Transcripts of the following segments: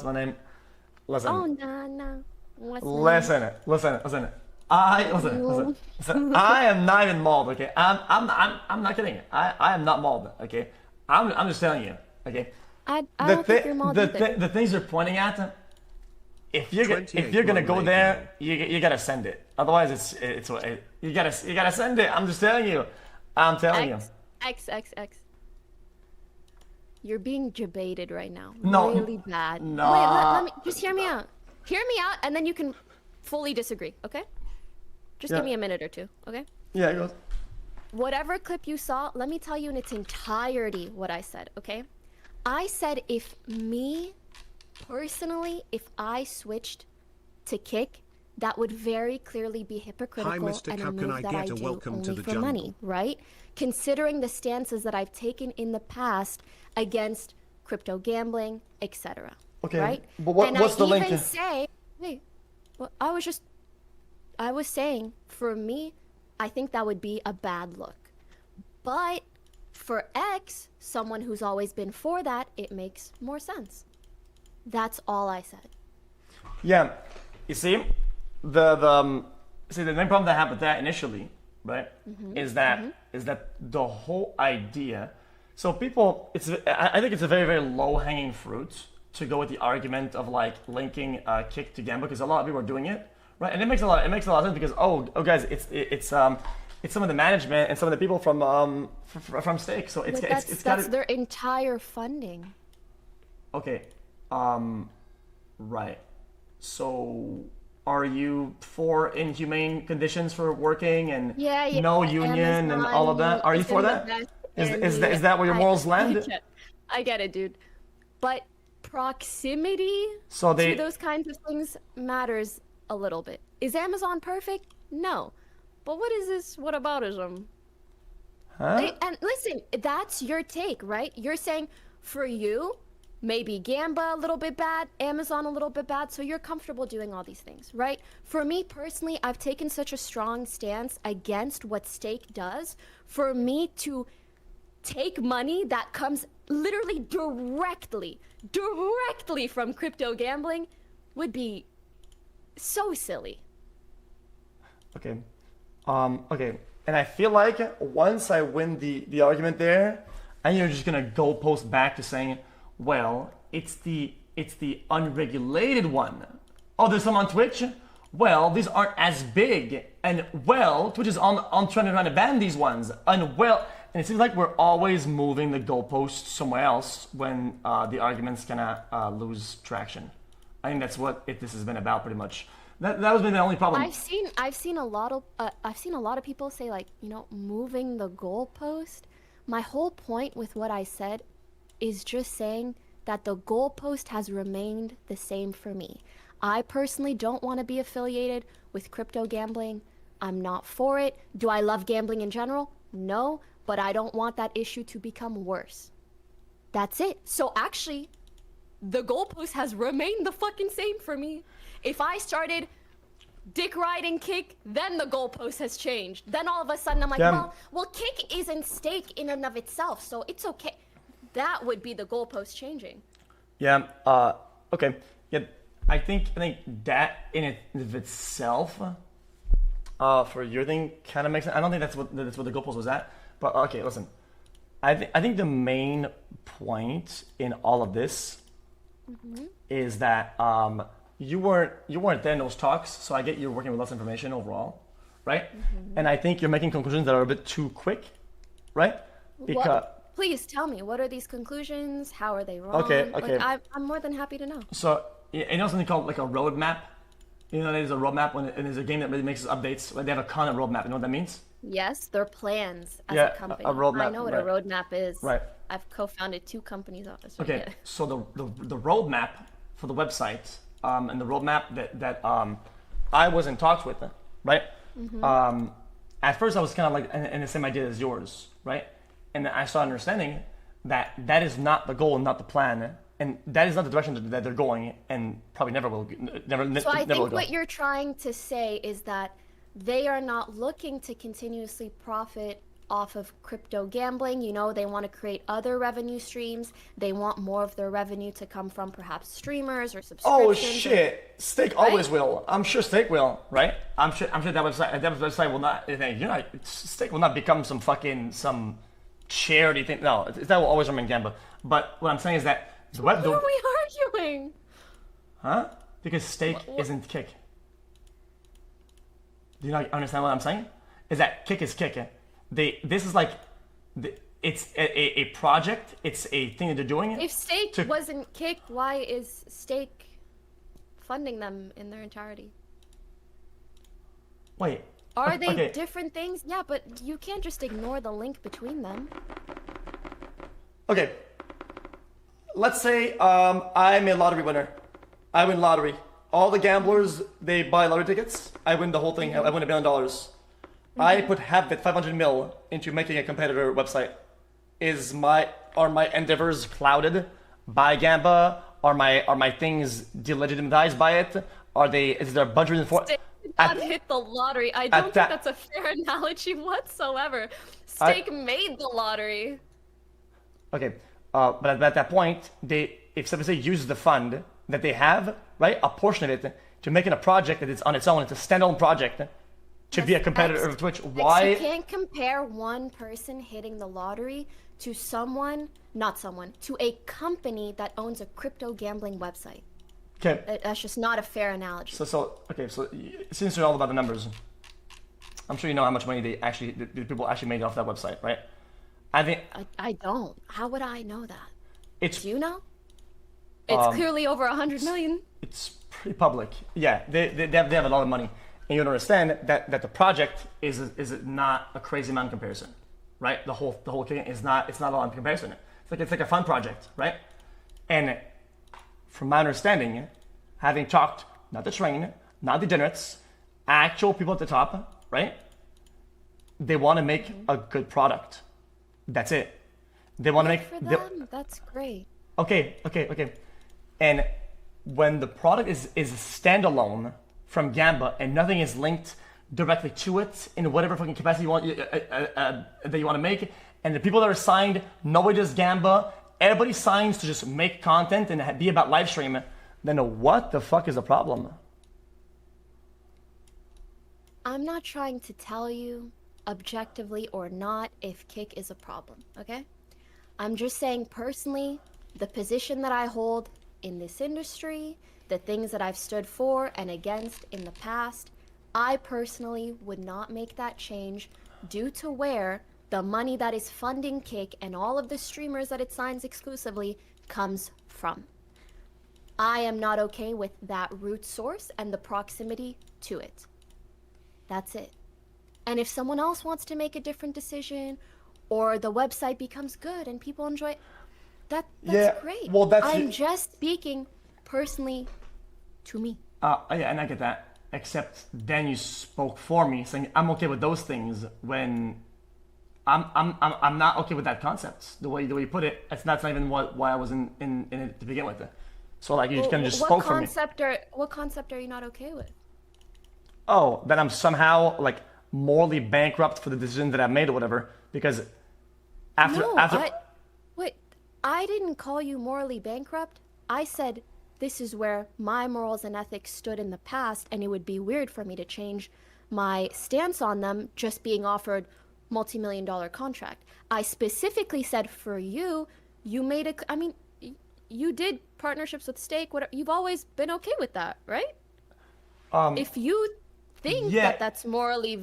my name. Listen. Oh, no. What's my Listen. name? Listen. Listen. I am not even mauled. Okay. I'm not kidding. I am not mauled. Okay. I'm just telling you. Okay. I don't think you're mauled either. The things you're pointing at. If you're gonna go there, you gotta send it. Otherwise, you gotta send it. I'm just telling you. I'm telling you. X. You're being debated right now. No. Really bad. No. Wait, let me just hear me out. Hear me out, and then you can fully disagree. Okay? Just give me a minute or two. Okay? Yeah. Go. Whatever clip you saw, let me tell you in its entirety what I said. Okay? I said if me personally, if I switched to Kick, that would very clearly be hypocritical Hi, Mr. and a How can move I that get I a do welcome to only the for jungle? money, right? Considering the stances that I've taken in the past against crypto gambling, etc. Okay. Right? But what's the link? Wait, well, I was saying, for me, I think that would be a bad look. But for X, someone who's always been for that, it makes more sense. That's all I said. Yeah, you see, the main problem that happened with that initially, right, is that the whole idea. So people, I think it's a very, very low hanging fruit to go with the argument of like linking Kick to Gamba, because a lot of people are doing it, right, and it makes a lot of sense because oh guys, it's some of the management and some of the people from Stake, so that's their entire funding. Okay, right. So, are you for inhumane conditions for working and no union and all of that? Are you for that? Is that where your morals land? I get it, dude. But proximity to those kinds of things matters a little bit. Is Amazon perfect? No. But what is this whataboutism? Huh? And listen, that's your take, right? You're saying for you, maybe Gamba a little bit bad, Amazon a little bit bad, so you're comfortable doing all these things, right? For me personally, I've taken such a strong stance against what Stake does. For me to take money that comes literally directly from crypto gambling would be so silly. Okay. Okay. And I feel like once I win the argument there, and you're just gonna go post back to saying, well, it's the unregulated one. Oh, there's some on Twitch? Well, these aren't as big. And well, Twitch is on trying to ban these ones. And well, and it seems like we're always moving the goalposts somewhere else when the argument's gonna lose traction. I think that's what this has been about pretty much. That has been the only problem. I've seen a lot of people say, like, you know, moving the goalpost. My whole point with what I said is just saying that the goalpost has remained the same for me. I personally don't want to be affiliated with crypto gambling. I'm not for it. Do I love gambling in general? No, but I don't want that issue to become worse. That's it. So actually, the goalpost has remained the fucking same for me. If I started dick riding Kick, then the goalpost has changed. Then all of a sudden I'm like, well, Kick isn't Stake in and of itself, so it's okay. That would be the goalpost changing. Yeah. Okay. Yeah. I think that in it of itself, for your thing, kind of makes sense. I don't think that's what the goalpost was at. But okay, listen. I think the main point in all of this is that you weren't there in those talks, so I get you're working with less information overall, right? And I think you're making conclusions that are a bit too quick, right? Because please tell me, what are these conclusions? How are they wrong? Okay. Like, I'm more than happy to know. So you know something called like a roadmap. You know, there's a roadmap and there's a game that really makes updates. Like they have a content roadmap. You know what that means? Yes, they're plans as a company. A roadmap. I know what a roadmap is. Right. I've co-founded 2 companies on this. Okay. Yeah. So the roadmap for the website and the roadmap that I was in talks with, right? At first I was kind of like in the same idea as yours, right? And then I started understanding that is not the goal, not the plan, and that is not the direction that they're going, and probably never will. So I think what you're trying to say is that they are not looking to continuously profit off of crypto gambling. You know, they want to create other revenue streams. They want more of their revenue to come from perhaps streamers or Oh subscriptions. shit! Stake always will. I'm sure Stake will, right? I'm sure that website will not. Stake will not become some charity thing. No, that will always remain Gamba. But what I'm saying is that the web. What are we arguing? Huh? Because Stake isn't Kick. Do you not understand what I'm saying? Is that Kick is Kick? This is like, it's a project. It's a thing that they're doing. If Stake wasn't Kick, why is Stake funding them in their entirety? Wait. Are they okay. different things? Yeah, but you can't just ignore the link between them. Okay. Let's say I'm a lottery winner. I win lottery. All the gamblers, they buy lottery tickets. I win the whole thing. I win $1 billion. I put half of it, 500 mil, into making a competitor website. Are my endeavors clouded by Gamba? Are my things delegitimized by it? Is there budget for? Stake did not hit the lottery. I don't think that's a fair analogy whatsoever. Stake made the lottery. Okay, but at that point, if somebody uses the fund that they have, right, a portion of it, to make it a project that is on its own, it's a standalone project, to be a competitor of Twitch. Why? You can't compare one person hitting the lottery to to a company that owns a crypto gambling website. Okay. That's just not a fair analogy. So since you're all about the numbers, I'm sure you know how much money the people actually made off that website, right? I don't. How would I know that? Do you know? It's clearly over 100 million. It's pretty public. Yeah, they have a lot of money. And you understand that the project is not a crazy amount in comparison, right? The whole thing is not a lot in comparison. It's like a fun project, right? And from my understanding, having talked not the train, not degenerates, actual people at the top, right? They want to make a good product. That's it. They want to make. For them, that's great. Okay. And when the product is standalone from Gamba and nothing is linked directly to it in whatever fucking capacity you want that you want to make, and the people that are signed, nobody does Gamba, everybody signs to just make content and be about live stream, then what the fuck is the problem? I'm not trying to tell you, objectively or not, if Kick is a problem, okay? I'm just saying personally, the position that I hold in this industry, the things that I've stood for and against in the past, I personally would not make that change due to where the money that is funding Kick and all of the streamers that it signs exclusively comes from. I am not okay with that root source and the proximity to it. That's it. And if someone else wants to make a different decision, or the website becomes good and people enjoy it, that's great. Well, I'm just speaking personally to me. Yeah, and I get that. Except then you spoke for me, saying I'm okay with those things when I'm not okay with that concept. The way you put it, that's not even why I was in it to begin with. So like you kind of just spoke for me. What concept are you not okay with? Oh, that I'm somehow like morally bankrupt for the decision that I made or whatever. Because wait, I didn't call you morally bankrupt. I said this is where my morals and ethics stood in the past, and it would be weird for me to change my stance on them just being offered multi-million-dollar contract. I specifically said for you you did partnerships with Stake. You've always been okay with that, right? If you think that's morally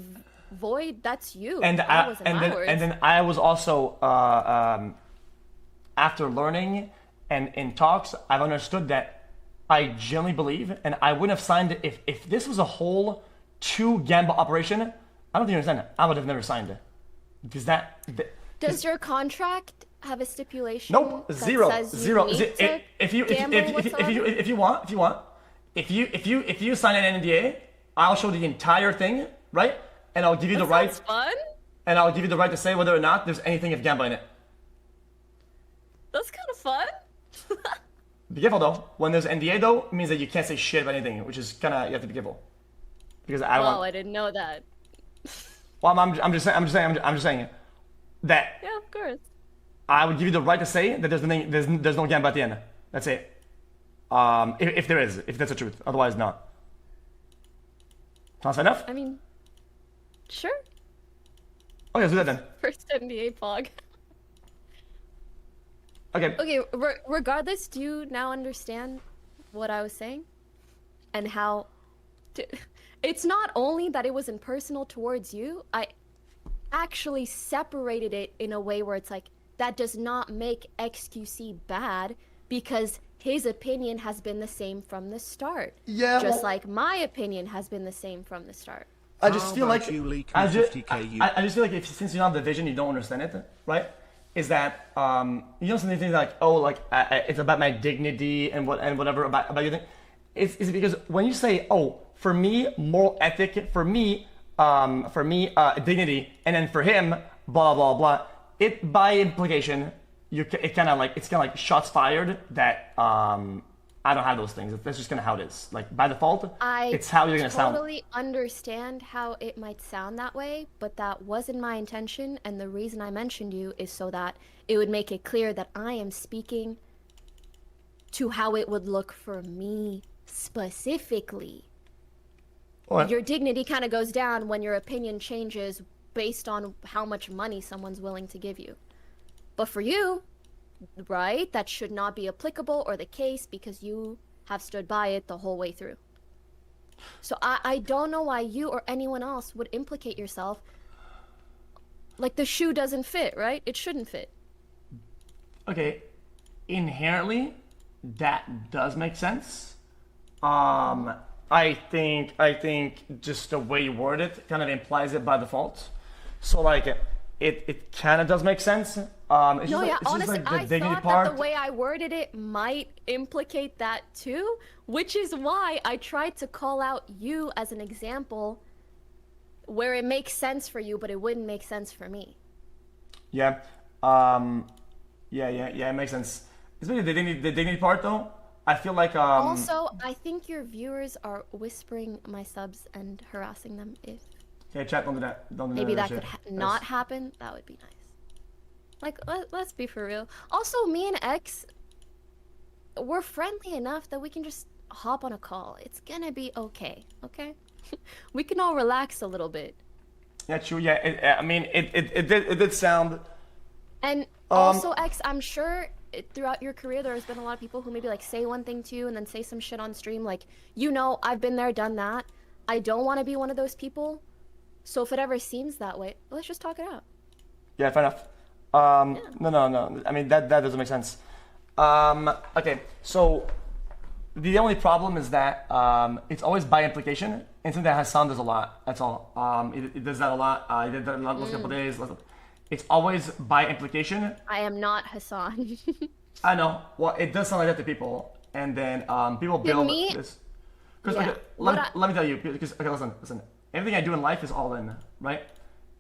void, that's you. And then I was also after learning and in talks, I've understood that I genuinely believe, and I wouldn't have signed it if this was a whole 2 Gamba operation. I don't think you understand it. I would have never signed it because Does your contract have a stipulation? Nope, zero. If you sign an NDA, I'll show the entire thing, right? And I'll give you the right. That's fun. And I'll give you the right to say whether or not there's anything of Gamba in it. That's kind of fun. Be careful though. When there's NDA though, it means that you can't say shit about anything, which is kind of, you have to be careful. Because I didn't know that. Well, I'm just saying. that Yeah, of course. I would give you the right to say that there's no gamble at the end. That's it. If there is, if that's the truth. Otherwise, not. Sounds fair enough? I mean, sure. Okay, let's do that then. First NDA pog. Okay. Okay, regardless, do you now understand what I was saying? And how it's not only that it was impersonal towards you, I actually separated it in a way where it's like, that does not make XQC bad because his opinion has been the same from the start. Yeah. Just like my opinion has been the same from the start. I just feel like I just feel like if since you're not the vision, you don't understand it, right? Is that you don't say things like, oh, like it's about my dignity and whatever about your thing. It's because when you say, oh, for me moral ethic, for me dignity, and then for him blah blah blah, it by implication it's kind of like shots fired that I don't have those things. That's just kind of how it is. Like by default, it's how you're gonna sound. I totally understand how it might sound that way, but that wasn't my intention. And the reason I mentioned you is so that it would make it clear that I am speaking to how it would look for me specifically. What? Your dignity kind of goes down when your opinion changes based on how much money someone's willing to give you. But for you, right, that should not be applicable or the case because you have stood by it the whole way through. So I don't know why you or anyone else would implicate yourself. Like the shoe doesn't fit, right? It shouldn't fit. Okay, inherently, that does make sense. I think just the way you word it kind of implies it by default. So like it kind of does make sense. It's No, just yeah, like, it's honestly, just like the I dignity thought part. that the way I worded it might implicate that too, which is why I tried to call out you as an example where it makes sense for you, but it wouldn't make sense for me. Yeah, yeah, it makes sense. Especially the dignity part though. I feel like Also, I think your viewers are whispering my subs and harassing them. If okay, chat, don't do that. Don't do maybe that shit. could not happen, that would be nice. Like, let's be for real. Also, me and X, we're friendly enough that we can just hop on a call. It's gonna be okay, okay? We can all relax a little bit. Yeah, true. Yeah, I mean, it did sound. And also, X, I'm sure throughout your career there has been a lot of people who maybe like say one thing to you and then say some shit on stream. Like, you know, I've been there, done that. I don't want to be one of those people. So if it ever seems that way, let's just talk it out. Yeah, fair enough. No. I mean, that doesn't make sense. Okay, so the only problem is that it's always by implication. And something that Hasan does a lot. That's all. It does that a lot. He did that last couple days. It's always by implication. I am not Hasan. I know. Well, it does sound like that to people, and then people build me, this. Because yeah. okay, let me tell you. Because okay, listen. Everything I do in life is all in, right?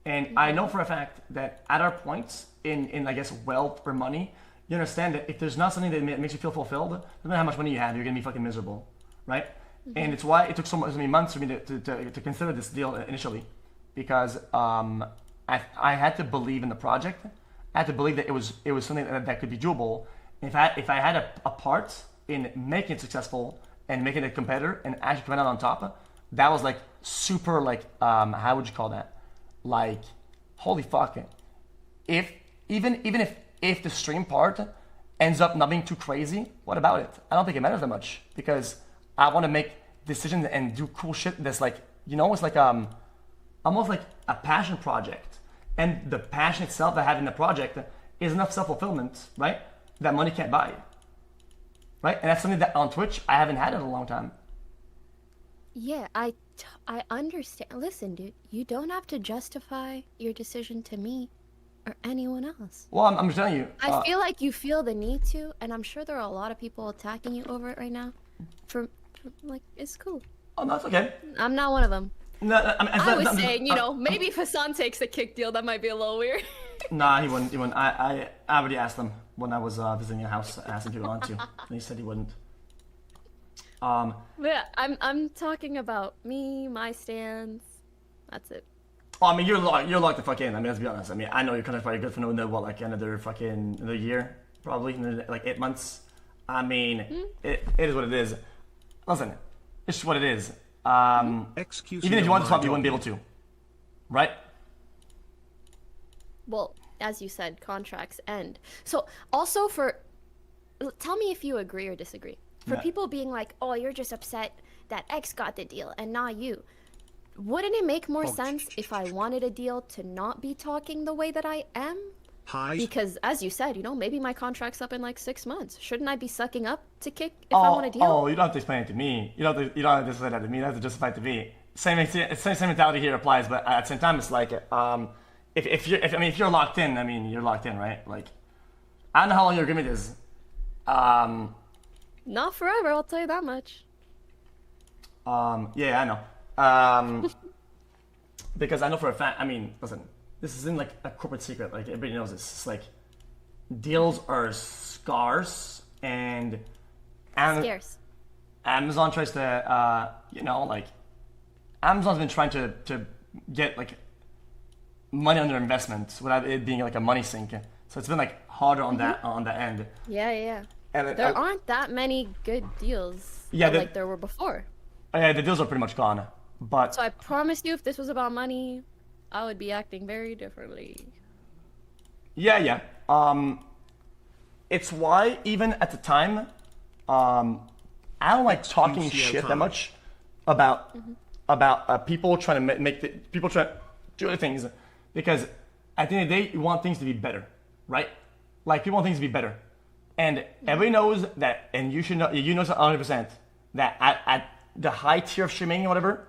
And I know for a fact that at our points in I guess wealth or money, you understand that if there's not something that makes you feel fulfilled, no matter how much money you have, you're gonna be fucking miserable, right? Mm-hmm. And it's why it took so many months for me to consider this deal initially, because I had to believe in the project. I had to believe that it was something that could be doable. If I had a part in making it successful and making it a competitor and actually coming out on top, that was like super like how would you call that? Like holy fuck! If even if the stream part ends up not being too crazy, what about it? I don't think it matters that much because I want to make decisions and do cool shit. That's like it's like almost like a passion project, and the passion itself that I have in the project is enough self-fulfillment, right? That money can't buy, right? And that's something that on Twitch I haven't had in a long time. Yeah, I understand. Listen, dude, you don't have to justify your decision to me or anyone else. Well, I'm just telling you. I feel like you feel the need to, and I'm sure there are a lot of people attacking you over it right now. For like, it's cool. Oh, no, it's okay. I'm not one of them. No, I was saying, maybe if Hasan takes a kick deal, that might be a little weird. Nah, he wouldn't. I already asked him when I was visiting a house, asking if he wanted to, and he said he wouldn't. Yeah, I'm talking about me, my stance. That's it. Oh, I mean, you're locked the fuck in. I mean, let's be honest. I mean, I know your contract's probably good for another what, like another year, probably another, like 8 months. I mean, it is what it is. Listen, it's just what it is. XQC Even if you wanted to swap, you wouldn't be able to, right? Well, as you said, contracts end. So also tell me if you agree or disagree. For Yeah. people being like, oh, you're just upset that X got the deal and not you. Wouldn't it make more sense if I wanted a deal to not be talking the way that I am? Hi. Because as you said, maybe my contract's up in like 6 months. Shouldn't I be sucking up to kick if I want a deal? Oh, you don't have to explain it to me. You don't have to say that to me. You have to justify it to me. Same mentality here applies, but at the same time, it's like if you're locked in, I mean, you're locked in, right? Like, I don't know how long your agreement is. Not forever, I'll tell you that much. Yeah, I know. Because I know for a fact. I mean, listen, this isn't like a corporate secret. Like everybody knows this. It's like deals are scarce, and Scarce. Amazon tries to, like Amazon's been trying to get like money on their investments without it being like a money sink. So it's been like harder on that end. Yeah. And There aren't that many good deals Yeah, like there were before. the deals are pretty much gone. But So I promise you, if this was about money, I would be acting very differently. yeah. It's why even at the time, I don't like talking shit that much about people trying to people trying to do other things, because at the end of the day, you want things to be better, right? Like people want things to be better, and everybody knows that, and you should know, you know 100% that at the high tier of streaming or whatever,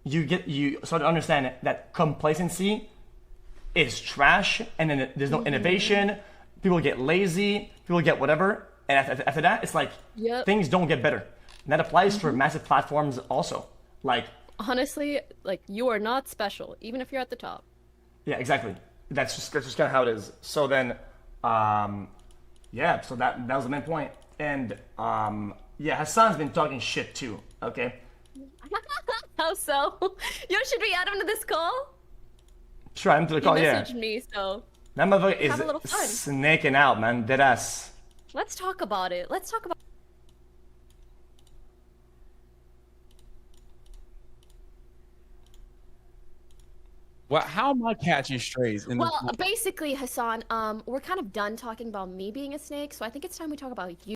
you start to understand that complacency is trash, and then there's no innovation. People get lazy, people get whatever, and after that, it's like things don't get better. And that applies for massive platforms also. Like, Honestly, like, you are not special, even if you're at the top. yeah, exactly. That's just kind of how it is. So then, yeah. So that was the main point. And yeah, Hasan's been talking shit too. Okay. How so? Should we add him to this call? Sure, I'm to the call. He Yeah. messaged me, so That motherfucker Have a little is fun. snaking out, man. Deadass. let's talk about it. Let's talk about. Well, how am I catching strays? Well, basically, Hasan, we're kind of done talking about me being a snake, so I think it's time we talk about you.